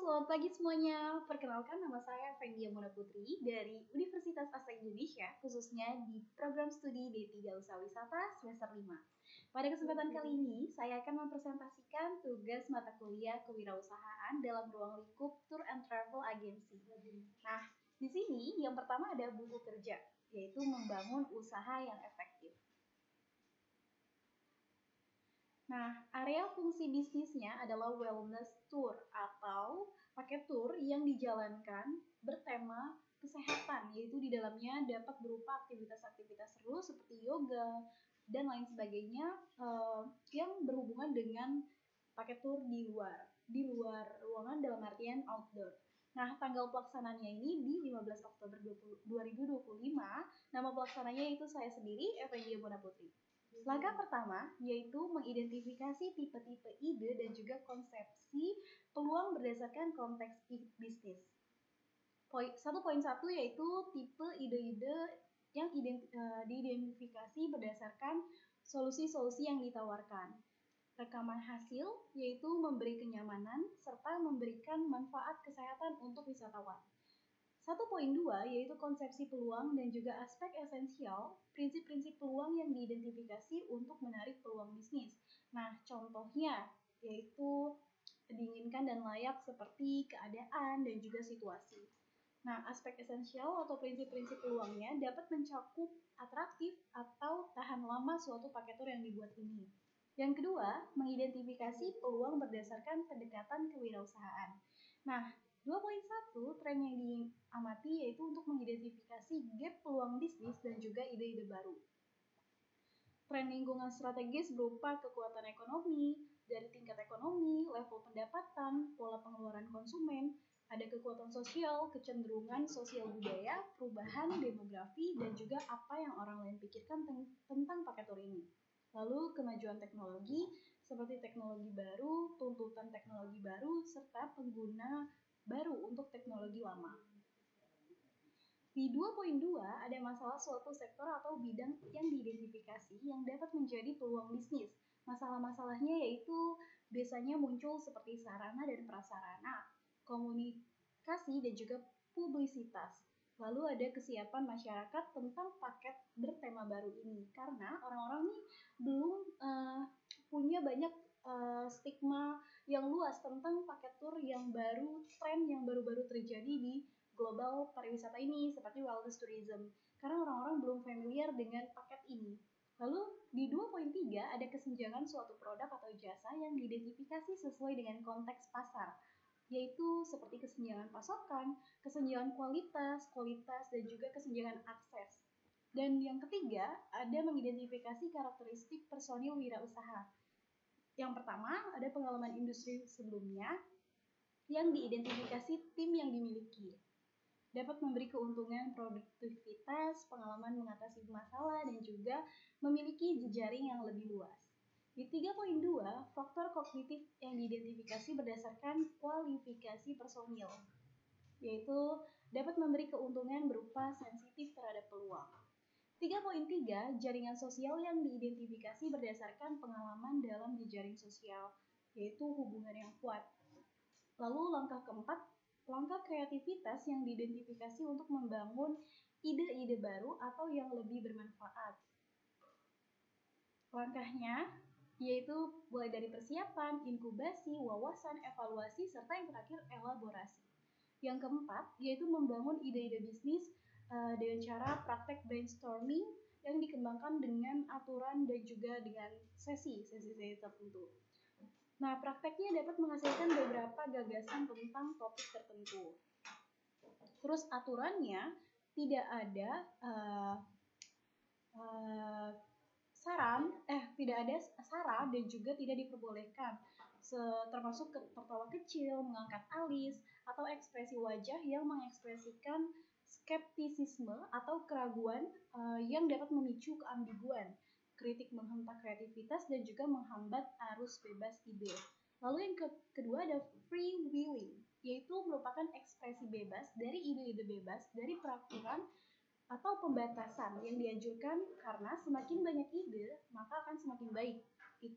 selamat pagi semuanya. Perkenalkan, nama saya Fendia Mona Putri dari Universitas Asa Indonesia, khususnya di program studi D3 Usaha Wisata semester 5. Pada kesempatan kali ini, saya akan mempresentasikan tugas mata kuliah kewirausahaan dalam ruang lingkup Tour and Travel Agency. Nah, di sini yang pertama ada buku kerja, yaitu membangun usaha yang efektif. Nah, area fungsi bisnisnya adalah wellness tour atau paket tour yang dijalankan bertema kesehatan, yaitu di dalamnya dapat berupa aktivitas-aktivitas seru seperti yoga dan lain sebagainya yang berhubungan dengan paket tour di luar ruangan dalam artian outdoor. Nah, tanggal pelaksanaannya ini di 15 Oktober 2025. Nama pelaksananya itu saya sendiri, Fendia Mona Putri. Langkah pertama yaitu mengidentifikasi tipe-tipe ide dan juga konsepsi peluang berdasarkan konteks bisnis. 1.1 yaitu tipe ide-ide yang diidentifikasi berdasarkan solusi-solusi yang ditawarkan. Rekaman hasil yaitu memberi kenyamanan serta memberikan manfaat kesehatan untuk wisatawan. 1.2 yaitu konsepsi peluang dan juga aspek esensial, prinsip-prinsip peluang yang diidentifikasi untuk menarik peluang bisnis. Nah, contohnya yaitu diinginkan dan layak seperti keadaan dan juga situasi. Nah, aspek esensial atau prinsip-prinsip peluangnya dapat mencakup atraktif atau tahan lama suatu paket tour yang dibuat ini. Yang kedua, mengidentifikasi peluang berdasarkan pendekatan kewirausahaan. Nah, 2.1 tren yang diamati yaitu untuk mengidentifikasi gap peluang bisnis dan juga ide-ide baru. Tren lingkungan strategis berupa kekuatan ekonomi, dari tingkat ekonomi, level pendapatan, pola pengeluaran konsumen, ada kekuatan sosial, kecenderungan sosial budaya, perubahan demografi, dan juga apa yang orang lain pikirkan tentang paket tour ini. Lalu kemajuan teknologi, seperti teknologi baru, tuntutan teknologi baru, serta pengguna baru untuk teknologi lama. Di 2.2 ada masalah suatu sektor atau bidang yang diidentifikasi yang dapat menjadi peluang bisnis. Masalah-masalahnya yaitu biasanya muncul seperti sarana dan prasarana, komunikasi dan juga publisitas. Lalu ada kesiapan masyarakat tentang paket bertema baru ini karena orang-orang nih belum punya banyak stigma yang luas tentang paket tour yang baru, tren yang baru-baru terjadi di global pariwisata ini seperti wellness tourism karena orang-orang belum familiar dengan paket ini. Lalu di 2.3 ada kesenjangan suatu produk atau jasa yang diidentifikasi sesuai dengan konteks pasar, yaitu seperti kesenjangan pasokan, kesenjangan kualitas, dan juga kesenjangan akses. Dan yang ketiga, ada mengidentifikasi karakteristik personil wirausaha. Yang pertama, ada pengalaman industri sebelumnya yang diidentifikasi tim yang dimiliki. Dapat memberi keuntungan produktivitas, pengalaman mengatasi masalah, dan juga memiliki jejaring yang lebih luas. Di 3.2, faktor kognitif yang diidentifikasi berdasarkan kualifikasi personil, yaitu dapat memberi keuntungan berupa sensitif terhadap peluang. 3.3, jaringan sosial yang diidentifikasi berdasarkan pengalaman dalam jejaring sosial, yaitu hubungan yang kuat. Lalu langkah keempat, langkah kreativitas yang diidentifikasi untuk membangun ide-ide baru atau yang lebih bermanfaat. Langkahnya yaitu mulai dari persiapan, inkubasi, wawasan, evaluasi, serta yang terakhir elaborasi. Yang keempat yaitu membangun ide-ide bisnis dengan cara praktek brainstorming yang dikembangkan dengan aturan dan juga dengan sesi tertentu. Nah, prakteknya dapat menghasilkan beberapa gagasan tentang topik tertentu. Terus aturannya tidak ada tidak ada sara dan juga tidak diperbolehkan, termasuk tertawa kecil, mengangkat alis, atau ekspresi wajah yang mengekspresikan skeptisisme atau keraguan yang dapat memicu keambiguan, kritik menghentak kreativitas dan juga menghambat arus bebas ide. Lalu yang kedua ada free willing, yaitu merupakan ekspresi bebas dari ide-ide bebas dari peraturan atau pembatasan yang dianjurkan karena semakin banyak ide maka akan semakin baik.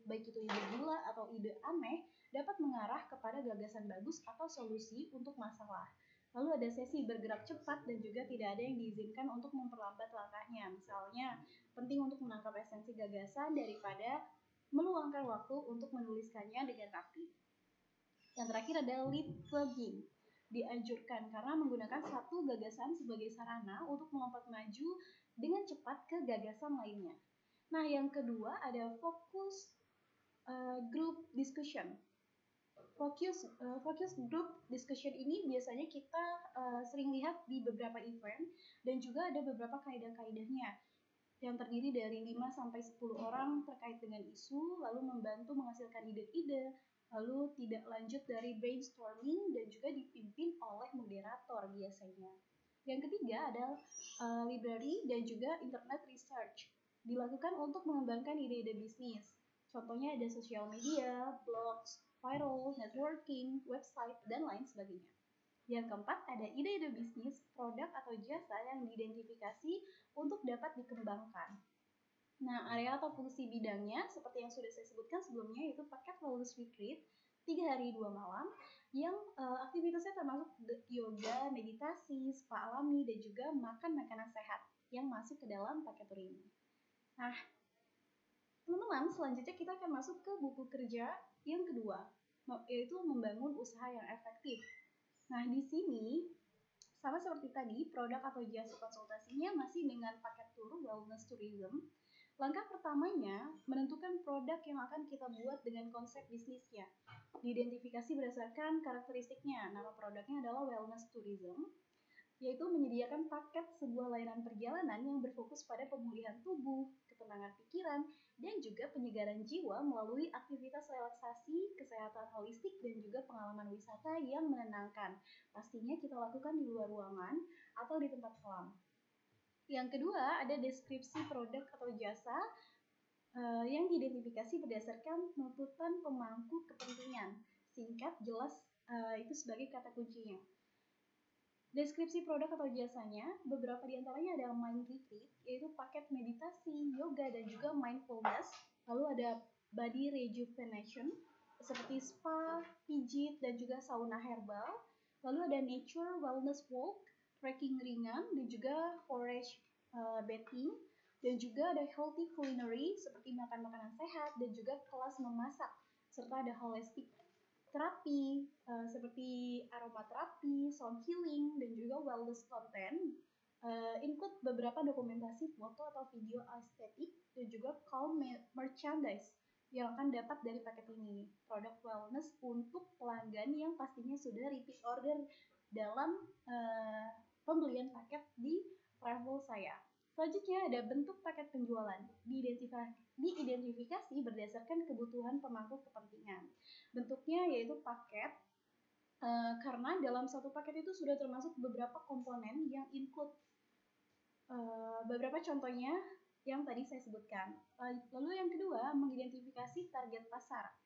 Baik itu ide gila atau ide aneh dapat mengarah mengarah kepada gagasan bagus atau solusi untuk masalah. Lalu ada sesi bergerak cepat dan juga tidak ada yang diizinkan untuk memperlambat langkahnya. Misalnya, penting untuk menangkap esensi gagasan daripada meluangkan waktu untuk menuliskannya dengan rapi. Yang terakhir adalah leapfrogging. Dianjurkan karena menggunakan satu gagasan sebagai sarana untuk melompat maju dengan cepat ke gagasan lainnya. Nah, yang kedua ada focus group discussion. Focus group discussion ini biasanya kita sering lihat di beberapa event dan juga ada beberapa kaidah-kaidahnya yang terdiri dari 5-10 orang terkait dengan isu, lalu membantu menghasilkan ide-ide, lalu tidak lanjut dari brainstorming dan juga dipimpin oleh moderator biasanya. Yang ketiga adalah library dan juga internet research. Dilakukan untuk mengembangkan ide-ide bisnis. Contohnya ada sosial media, blogs, viral, networking, website, dan lain sebagainya. Yang keempat ada ide-ide bisnis, produk atau jasa yang diidentifikasi untuk dapat dikembangkan. Nah, area atau fungsi bidangnya seperti yang sudah saya sebutkan sebelumnya yaitu paket wellness retreat 3 hari 2 malam yang aktivitasnya termasuk yoga, meditasi, spa alami, dan juga makan makanan sehat yang masuk ke dalam paket tour ini. Nah, teman-teman, selanjutnya kita akan masuk ke buku kerja yang kedua, yaitu membangun usaha yang efektif. Nah, di sini sama seperti tadi, produk atau jasa konsultasinya masih dengan paket tour wellness tourism. Langkah pertamanya, menentukan produk yang akan kita buat dengan konsep bisnisnya. Diidentifikasi berdasarkan karakteristiknya. Nama produknya adalah wellness tourism, yaitu menyediakan paket sebuah layanan perjalanan yang berfokus pada pemulihan tubuh, ketenangan pikiran, dan juga penyegaran jiwa melalui aktivitas relaksasi, kesehatan holistik, dan juga pengalaman wisata yang menenangkan. Pastinya kita lakukan di luar ruangan atau di tempat kelam. Yang kedua, ada deskripsi produk atau jasa yang diidentifikasi berdasarkan tuntutan pemangku kepentingan. Singkat, jelas, itu sebagai kata kuncinya. Deskripsi produk atau jasanya, beberapa diantaranya ada mind retreat, yaitu paket meditasi, yoga, dan juga mindfulness. Lalu ada body rejuvenation, seperti spa, pijit, dan juga sauna herbal. Lalu ada nature wellness walk, trekking ringan, dan juga forest bathing. Dan juga ada healthy culinary, seperti makan makanan sehat, dan juga kelas memasak. Serta ada holistic terapi seperti aromaterapi, sound healing, dan juga wellness content. Include beberapa dokumentasi foto atau video estetik dan juga calm merchandise yang akan dapat dari paket ini. Produk wellness untuk pelanggan yang pastinya sudah repeat order dalam pembelian paket di travel saya. Selanjutnya ada bentuk paket penjualan, diidentifikasi berdasarkan kebutuhan pemangku kepentingan. Bentuknya yaitu paket, karena dalam satu paket itu sudah termasuk beberapa komponen yang include beberapa contohnya yang tadi saya sebutkan. Lalu yang kedua, mengidentifikasi target pasar.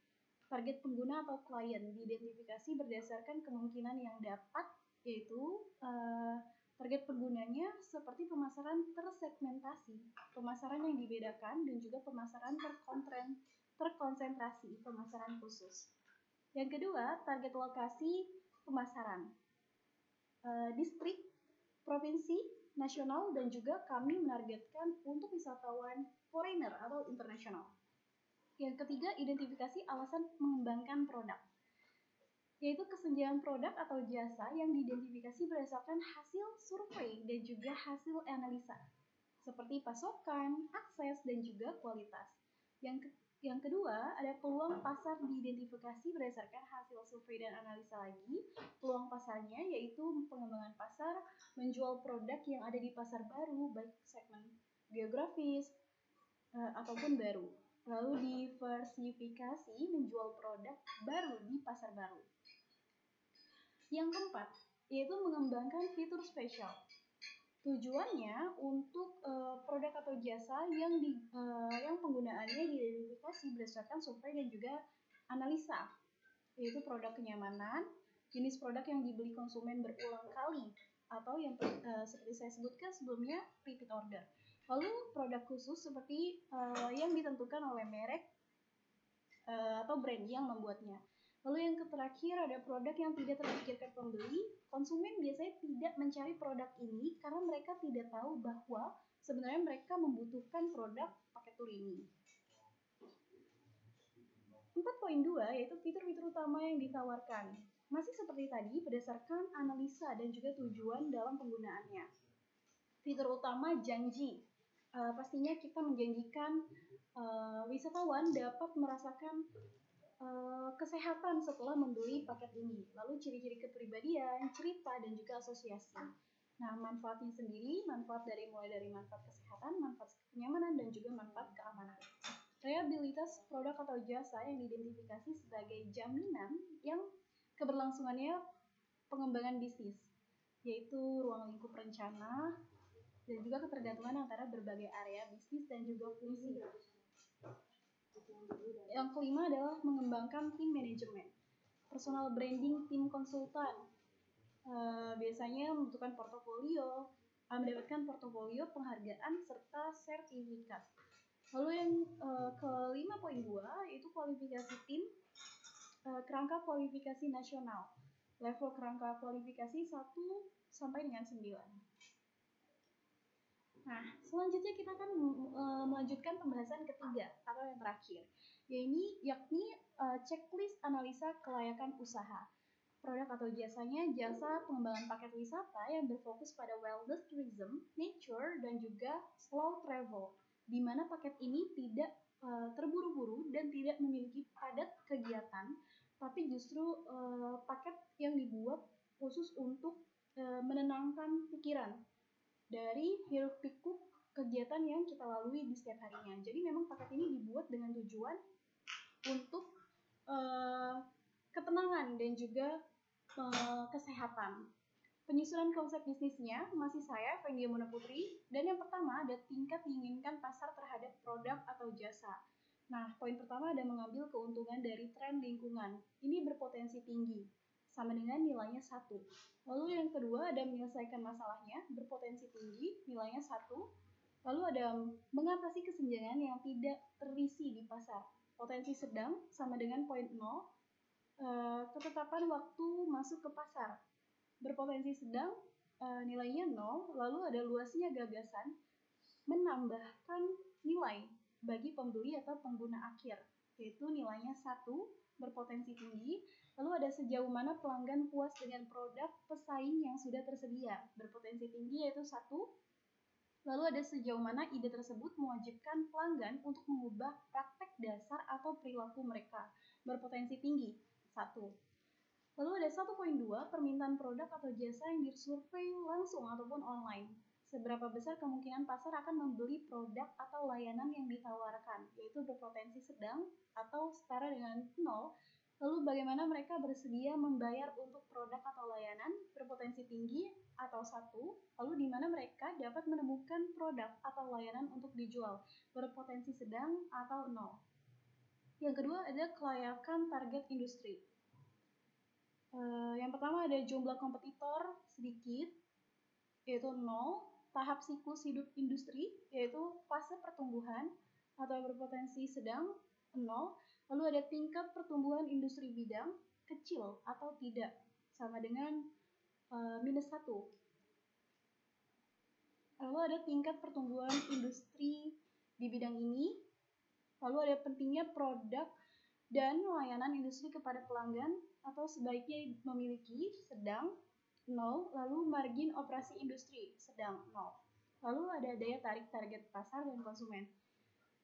Target pengguna atau klien diidentifikasi berdasarkan kemungkinan yang dapat, yaitu target penggunanya seperti pemasaran tersegmentasi, pemasaran yang dibedakan, dan juga pemasaran terkonsentrasi, pemasaran khusus. Yang kedua, target lokasi pemasaran. Distrik, provinsi, nasional, dan juga kami menargetkan untuk wisatawan foreigner atau internasional. Yang ketiga, identifikasi alasan mengembangkan produk, yaitu kesenjangan produk atau jasa yang diidentifikasi berdasarkan hasil survei dan juga hasil analisa, seperti pasokan, akses, dan juga kualitas. Yang kedua, ada peluang pasar diidentifikasi berdasarkan hasil survei dan analisa lagi. Peluang pasarnya yaitu pengembangan pasar, menjual produk yang ada di pasar baru, baik segmen geografis ataupun baru. Lalu diversifikasi, menjual produk baru di pasar baru. Yang keempat, yaitu mengembangkan fitur spesial. Tujuannya untuk produk atau jasa yang penggunaannya diidentifikasi berdasarkan survei dan juga analisa, yaitu produk kenyamanan, jenis produk yang dibeli konsumen berulang kali, atau yang seperti saya sebutkan sebelumnya, repeat order. Lalu produk khusus seperti yang ditentukan oleh merek atau brand yang membuatnya. Lalu yang terakhir ada produk yang tidak terpikirkan pembeli. Konsumen biasanya tidak mencari produk ini karena mereka tidak tahu bahwa sebenarnya mereka membutuhkan produk paket tur ini. 4.2 yaitu fitur-fitur utama yang ditawarkan. Masih seperti tadi berdasarkan analisa dan juga tujuan dalam penggunaannya. Fitur utama janji. Pastinya kita menjanjikan wisatawan dapat merasakan kesehatan setelah membeli paket ini. Lalu ciri-ciri kepribadian, cerita, dan juga asosiasi. Nah, manfaatnya sendiri, manfaat mulai dari manfaat kesehatan, manfaat kenyamanan, dan juga manfaat keamanan. Reliabilitas produk atau jasa yang diidentifikasi sebagai jaminan yang keberlangsungannya pengembangan bisnis, yaitu ruang lingkup rencana, dan juga ketergantungan antara berbagai area bisnis dan juga fungsi. Yang kelima adalah mengembangkan tim manajemen. Personal branding tim konsultan. Biasanya membutuhkan mendapatkan portofolio, penghargaan, serta sertifikat. Lalu yang ke 5.2 yaitu kualifikasi tim, kerangka kualifikasi nasional. Level kerangka kualifikasi 1 sampai dengan 9. Nah, selanjutnya kita akan melanjutkan pembahasan ketiga atau yang terakhir, yakni checklist analisa kelayakan usaha. Produk atau jasanya jasa pengembangan paket wisata yang berfokus pada wellness tourism, nature, dan juga slow travel, di mana paket ini tidak terburu-buru dan tidak memiliki padat kegiatan, tapi justru paket yang dibuat khusus untuk menenangkan pikiran dari hiruk pikuk kegiatan yang kita lalui di setiap harinya. Jadi memang paket ini dibuat dengan tujuan untuk ketenangan dan juga kesehatan. Penyusunan konsep bisnisnya masih saya, Fendia Mona Putri, dan yang pertama ada tingkat diinginkan pasar terhadap produk atau jasa. Nah, poin pertama ada mengambil keuntungan dari tren lingkungan. Ini berpotensi tinggi, sama dengan nilainya 1. Lalu yang kedua ada menyelesaikan masalahnya, berpotensi tinggi, nilainya 1. Lalu ada mengatasi kesenjangan yang tidak terisi di pasar, potensi sedang, sama dengan poin 0. Ketetapan waktu masuk ke pasar, berpotensi sedang, nilainya 0. Lalu ada luasnya gagasan, menambahkan nilai bagi pembeli atau pengguna akhir, yaitu nilainya 1, berpotensi tinggi. Lalu ada sejauh mana pelanggan puas dengan produk pesaing yang sudah tersedia, berpotensi tinggi yaitu 1. Lalu ada sejauh mana ide tersebut mewajibkan pelanggan untuk mengubah praktek dasar atau perilaku mereka, berpotensi tinggi 1. Lalu ada 1.2 permintaan produk atau jasa yang disurvei langsung ataupun online. Seberapa besar kemungkinan pasar akan membeli produk atau layanan yang ditawarkan, yaitu berpotensi sedang atau setara dengan 0. Lalu bagaimana mereka bersedia membayar untuk produk atau layanan, berpotensi tinggi atau 1. Lalu di mana mereka dapat menemukan produk atau layanan untuk dijual, berpotensi sedang atau 0. Yang kedua ada kelayakan target industri. Yang pertama ada jumlah kompetitor sedikit, yaitu 0. Tahap siklus hidup industri, yaitu fase pertumbuhan atau berpotensi sedang, 0. Lalu ada tingkat pertumbuhan industri bidang, kecil atau tidak, sama dengan minus 1. Lalu ada tingkat pertumbuhan industri di bidang ini. Lalu ada pentingnya produk dan layanan industri kepada pelanggan atau sebaiknya memiliki, sedang, 0. Lalu margin operasi industri, sedang, 0. Lalu ada daya tarik target pasar dan konsumen.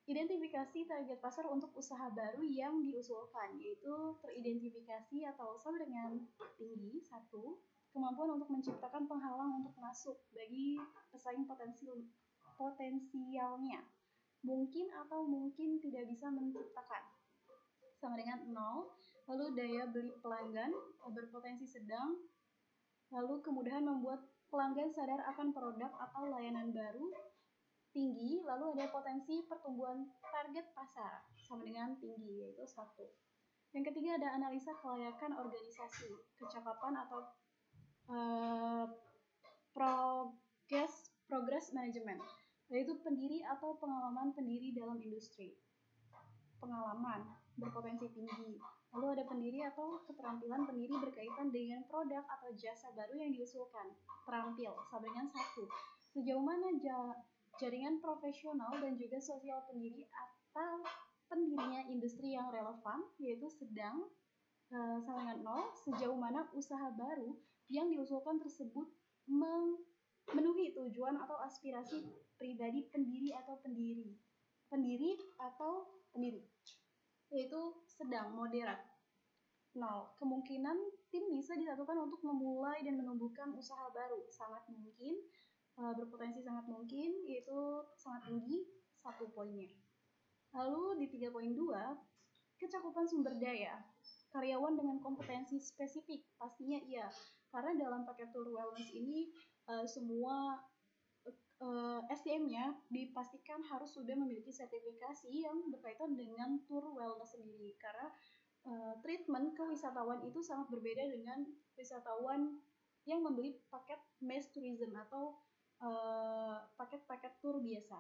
Identifikasi target pasar untuk usaha baru yang diusulkan, yaitu teridentifikasi atau sama dengan tinggi, 1. Kemampuan untuk menciptakan penghalang untuk masuk bagi pesaing potensialnya, mungkin atau mungkin tidak bisa menciptakan, sama dengan 0. Lalu daya beli pelanggan, berpotensi sedang. Lalu kemudahan membuat pelanggan sadar akan produk atau layanan baru, tinggi. Lalu ada potensi pertumbuhan target pasar, sama dengan tinggi, yaitu 1. Yang ketiga ada analisa kelayakan organisasi, kecakapan atau progress management, yaitu pendiri atau pengalaman pendiri dalam industri. Pengalaman, berpotensi tinggi. Lalu ada pendiri atau keterampilan pendiri berkaitan dengan produk atau jasa baru yang diusulkan. Terampil, sama dengan 1. Sejauh mana jaringan profesional dan juga sosial pendiri atau pendirinya industri yang relevan, yaitu sedang, sama dengan 0. Sejauh mana usaha baru yang diusulkan tersebut memenuhi tujuan atau aspirasi pribadi pendiri atau pendiri, yaitu sedang, moderat. 0. Kemungkinan tim bisa disatukan untuk memulai dan menumbuhkan usaha baru, sangat mungkin, berpotensi sangat mungkin, yaitu sangat tinggi, 1 poinnya. Lalu di 3.2, kecakupan sumber daya. Karyawan dengan kompetensi spesifik, pastinya iya. Karena dalam paket Tour Wellness ini semua SDM-nya dipastikan harus sudah memiliki sertifikasi yang berkaitan dengan Tour Wellness sendiri. Karena treatment ke wisatawan itu sangat berbeda dengan wisatawan yang membeli paket mass tourism atau paket-paket tour biasa.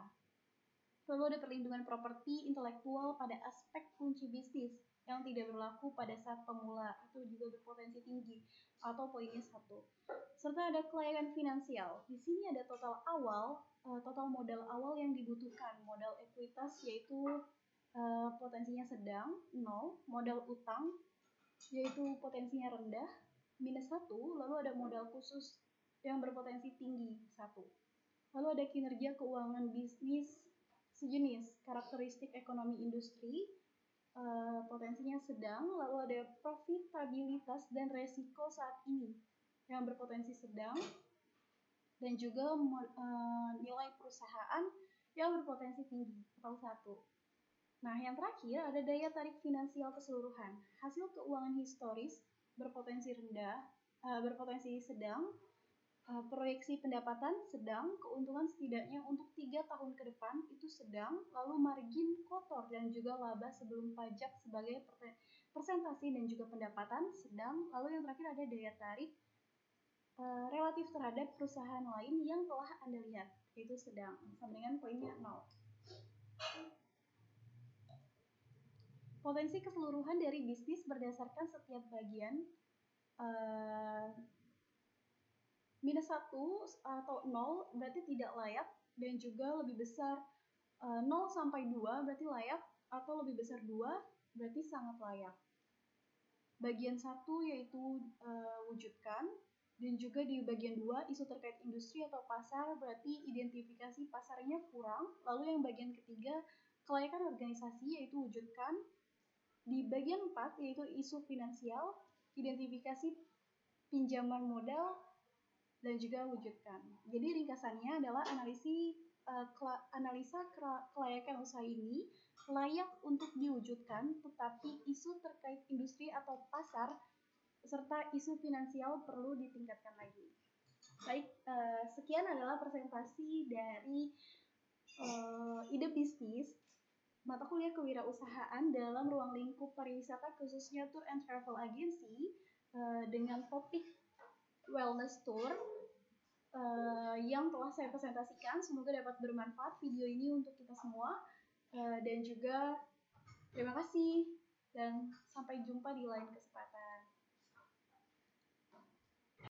Lalu ada perlindungan properti intelektual pada aspek kunci bisnis yang tidak berlaku pada saat pemula atau juga berpotensi tinggi, atau poinnya 1. Serta ada kelayakan finansial. Di sini ada total modal awal yang dibutuhkan, modal ekuitas yaitu potensinya sedang, 0. Modal utang yaitu potensinya rendah, minus 1. Lalu ada modal khusus yang berpotensi tinggi, 1. Lalu ada kinerja keuangan bisnis sejenis, karakteristik ekonomi industri, potensinya sedang. Lalu ada profitabilitas dan resiko saat ini yang berpotensi sedang, dan juga nilai perusahaan yang berpotensi tinggi, atau 1. Nah, yang terakhir ada daya tarik finansial keseluruhan. Hasil keuangan historis berpotensi rendah, berpotensi sedang, proyeksi pendapatan sedang, keuntungan setidaknya untuk 3 tahun ke depan itu sedang, lalu margin kotor dan juga laba sebelum pajak sebagai persentase dan juga pendapatan sedang. Lalu yang terakhir ada daya tarik relatif terhadap perusahaan lain yang telah Anda lihat, yaitu sedang, sama dengan poinnya 0. Potensi keseluruhan dari bisnis berdasarkan setiap bagian, minus 1 atau 0 berarti tidak layak, dan juga lebih besar 0 sampai 2 berarti layak, atau lebih besar 2 berarti sangat layak. Bagian 1 yaitu wujudkan, dan juga di bagian 2 isu terkait industri atau pasar berarti identifikasi pasarnya kurang. Lalu yang bagian ketiga kelayakan organisasi yaitu wujudkan. Di bagian 4 yaitu isu finansial, identifikasi pinjaman modal, dan juga wujudkan. Jadi ringkasannya adalah analisa kelayakan usaha ini layak untuk diwujudkan, tetapi isu terkait industri atau pasar serta isu finansial perlu ditingkatkan lagi. Baik, sekian adalah presentasi dari ide bisnis mata kuliah kewirausahaan dalam ruang lingkup pariwisata, khususnya Tour and Travel Agency, dengan topik wellness tour yang telah saya presentasikan. Semoga dapat bermanfaat video ini untuk kita semua, dan juga terima kasih dan sampai jumpa di lain kesempatan.